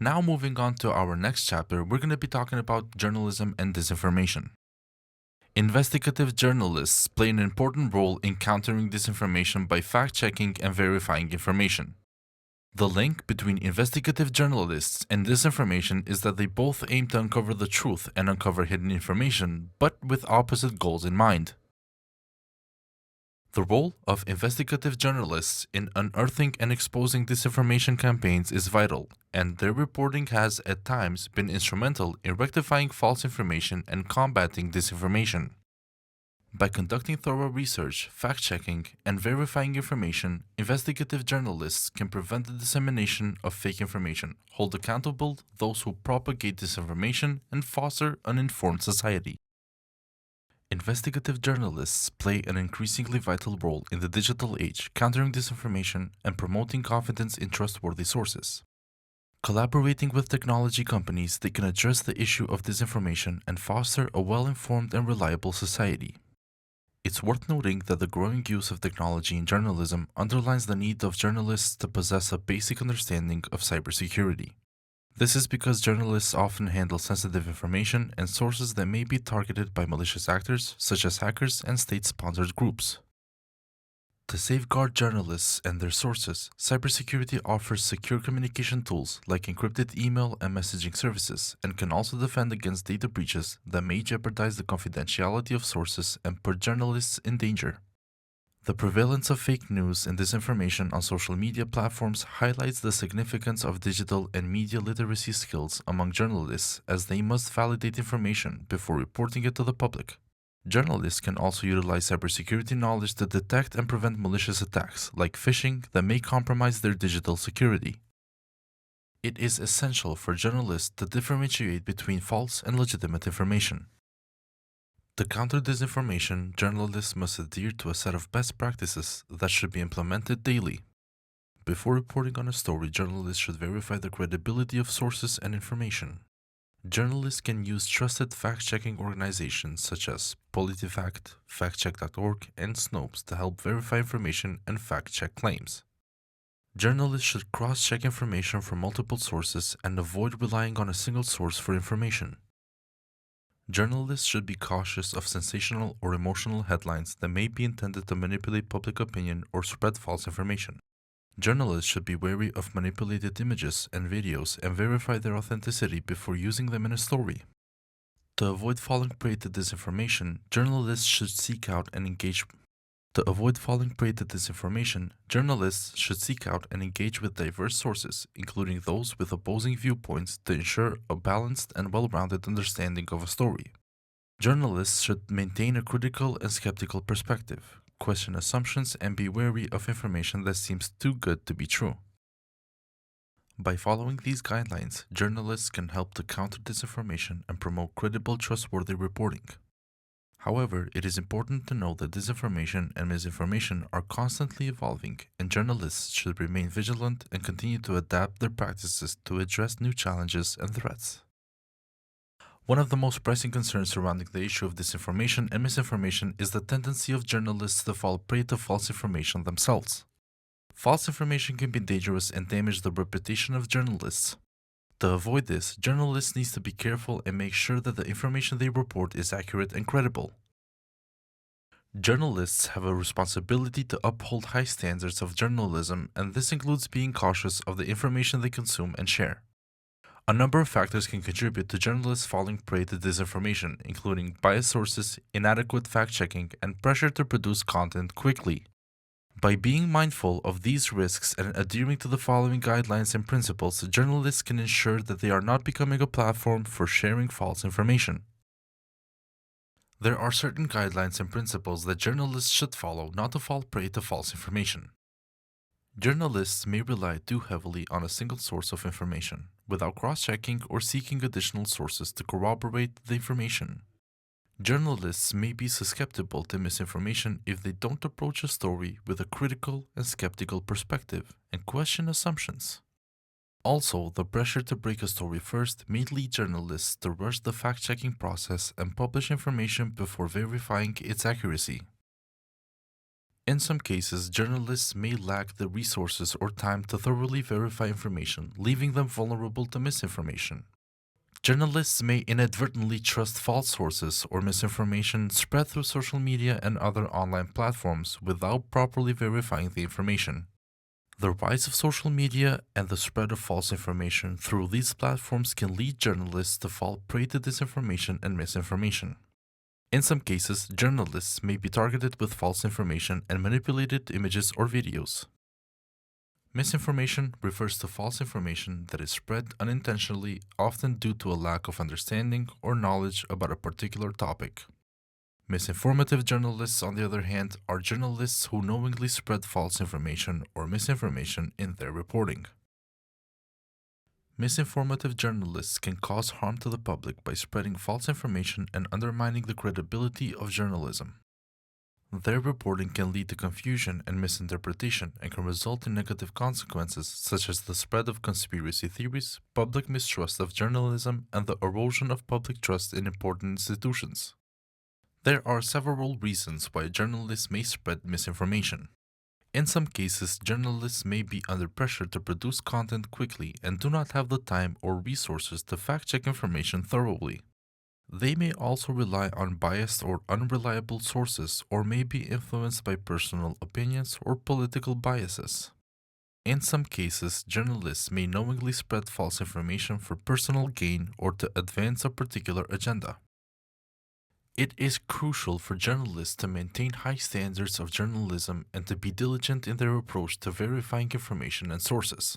Now moving on to our next chapter, we're going to be talking about journalism and disinformation. Investigative journalists play an important role in countering disinformation by fact-checking and verifying information. The link between investigative journalists and disinformation is that they both aim to uncover the truth and uncover hidden information, but with opposite goals in mind. The role of investigative journalists in unearthing and exposing disinformation campaigns is vital, and their reporting has at times been instrumental in rectifying false information and combating disinformation. By conducting thorough research, fact-checking, and verifying information, investigative journalists can prevent the dissemination of fake information, hold accountable those who propagate disinformation, and foster an informed society. Investigative journalists play an increasingly vital role in the digital age, countering disinformation and promoting confidence in trustworthy sources. Collaborating with technology companies, they can address the issue of disinformation and foster a well-informed and reliable society. It's worth noting that the growing use of technology in journalism underlines the need of journalists to possess a basic understanding of cybersecurity. This is because journalists often handle sensitive information and sources that may be targeted by malicious actors, such as hackers and state-sponsored groups. To safeguard journalists and their sources, cybersecurity offers secure communication tools like encrypted email and messaging services, and can also defend against data breaches that may jeopardize the confidentiality of sources and put journalists in danger. The prevalence of fake news and disinformation on social media platforms highlights the significance of digital and media literacy skills among journalists, as they must validate information before reporting it to the public. Journalists can also utilize cybersecurity knowledge to detect and prevent malicious attacks, like phishing, that may compromise their digital security. It is essential for journalists to differentiate between false and legitimate information. To counter disinformation, journalists must adhere to a set of best practices that should be implemented daily. Before reporting on a story, journalists should verify the credibility of sources and information. Journalists can use trusted fact-checking organizations such as PolitiFact, FactCheck.org, and Snopes to help verify information and fact-check claims. Journalists should cross-check information from multiple sources and avoid relying on a single source for information. Journalists should be cautious of sensational or emotional headlines that may be intended to manipulate public opinion or spread false information. Journalists should be wary of manipulated images and videos and verify their authenticity before using them in a story. To avoid falling prey to disinformation, journalists should seek out and engage with diverse sources, including those with opposing viewpoints, to ensure a balanced and well-rounded understanding of a story. Journalists should maintain a critical and skeptical perspective, question assumptions, and be wary of information that seems too good to be true. By following these guidelines, journalists can help to counter disinformation and promote credible, trustworthy reporting. However, it is important to know that disinformation and misinformation are constantly evolving, and journalists should remain vigilant and continue to adapt their practices to address new challenges and threats. One of the most pressing concerns surrounding the issue of disinformation and misinformation is the tendency of journalists to fall prey to false information themselves. False information can be dangerous and damage the reputation of journalists. To avoid this, journalists need to be careful and make sure that the information they report is accurate and credible. Journalists have a responsibility to uphold high standards of journalism, and this includes being cautious of the information they consume and share. A number of factors can contribute to journalists falling prey to disinformation, including biased sources, inadequate fact-checking, and pressure to produce content quickly. By being mindful of these risks and adhering to the following guidelines and principles, journalists can ensure that they are not becoming a platform for sharing false information. There are certain guidelines and principles that journalists should follow not to fall prey to false information. Journalists may rely too heavily on a single source of information, without cross-checking or seeking additional sources to corroborate the information. Journalists may be susceptible to misinformation if they don't approach a story with a critical and skeptical perspective and question assumptions. Also, the pressure to break a story first may lead journalists to rush the fact-checking process and publish information before verifying its accuracy. In some cases, journalists may lack the resources or time to thoroughly verify information, leaving them vulnerable to misinformation. Journalists may inadvertently trust false sources or misinformation spread through social media and other online platforms without properly verifying the information. The rise of social media and the spread of false information through these platforms can lead journalists to fall prey to disinformation and misinformation. In some cases, journalists may be targeted with false information and manipulated images or videos. Misinformation refers to false information that is spread unintentionally, often due to a lack of understanding or knowledge about a particular topic. Misinformative journalists, on the other hand, are journalists who knowingly spread false information or misinformation in their reporting. Misinformative journalists can cause harm to the public by spreading false information and undermining the credibility of journalism. Their reporting can lead to confusion and misinterpretation and can result in negative consequences such as the spread of conspiracy theories, public mistrust of journalism, and the erosion of public trust in important institutions. There are several reasons why journalists may spread misinformation. In some cases, journalists may be under pressure to produce content quickly and do not have the time or resources to fact-check information thoroughly. They may also rely on biased or unreliable sources or may be influenced by personal opinions or political biases. In some cases, journalists may knowingly spread false information for personal gain or to advance a particular agenda. It is crucial for journalists to maintain high standards of journalism and to be diligent in their approach to verifying information and sources.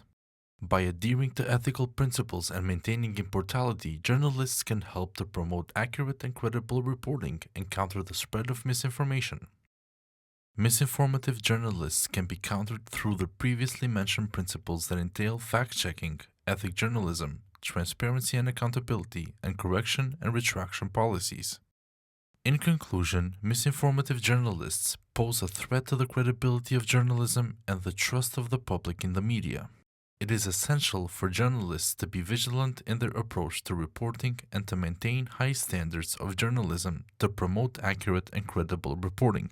By adhering to ethical principles and maintaining impartiality, journalists can help to promote accurate and credible reporting and counter the spread of misinformation. Misinformative journalists can be countered through the previously mentioned principles that entail fact-checking, ethical journalism, transparency and accountability, and correction and retraction policies. In conclusion, misinformative journalists pose a threat to the credibility of journalism and the trust of the public in the media. It is essential for journalists to be vigilant in their approach to reporting and to maintain high standards of journalism to promote accurate and credible reporting.